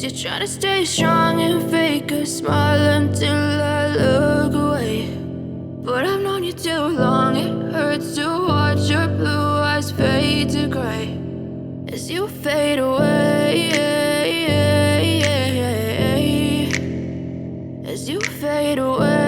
Guess you're trying to stay strong and fake a smile until I look away. But I've known you too long, it hurts to watch your blue eyes fade to gray as you fade away, as you fade away.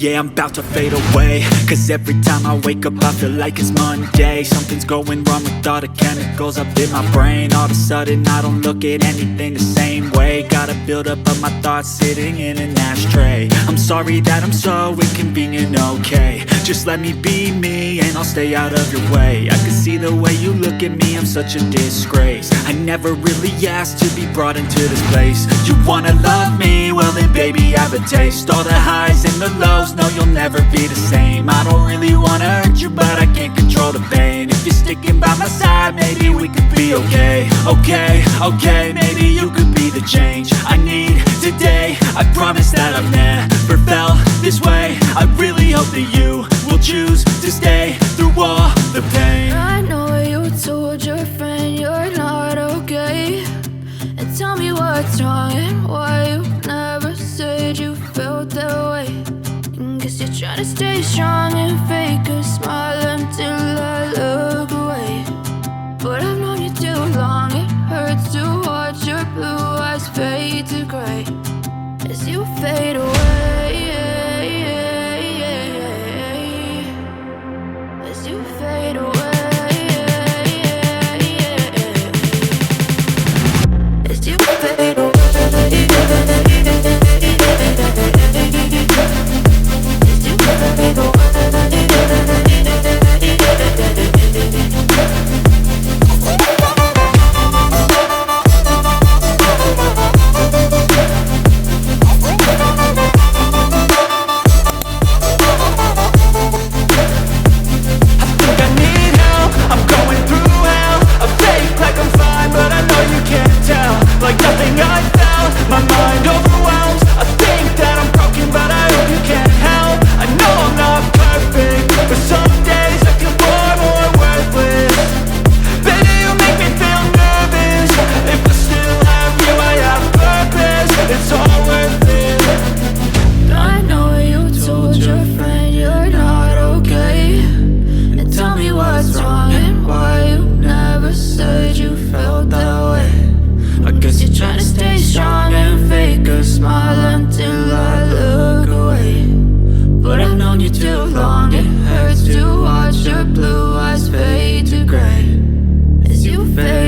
Yeah, I'm about to fade away, cause every time I wake up I feel like it's Monday. Something's going wrong with all the chemicals up in my brain. All of a sudden I don't look at anything the same way. Got a buildup of my thoughts sitting in an ashtray. I'm sorry that I'm so inconvenient, okay. Just let me be me and I'll stay out of your way. I can see the way you look at me, I'm such a disgrace. I never really asked to be brought into this place. You wanna love me? Well then baby I have a taste. All the highs and the lows, no you'll never be the same. I don't really wanna hurt you but I can't control the pain. If you're sticking by my side maybe we could be okay. Okay, maybe you could be the change I need today. I promise that I've never felt this way. I really hope that you will choose to stay through all the pain. I know you told your friend you're not okay, and tell me what's wrong and why you never said you felt that way. Guess you're trying to stay strong and fake a smile until I look away. But I've known you too long, it hurts to watch your blue eyes fade to gray as you fade away, as you fade away, as you fade away. Like nothing I felt, my mind overwhelms. I think that I'm broken, but I hope you can't help. I know I'm not perfect, but some days I feel far more worthless. Baby, you make me feel nervous. If I still have you, I have purpose. It's all worth it. I know you told your friend you're not okay, and tell me what's wrong and why you never said you felt that way. I guess you're trying to stay strong and fake a smile until I look away. But I've known you too long, it hurts to watch your blue eyes fade to gray as you fade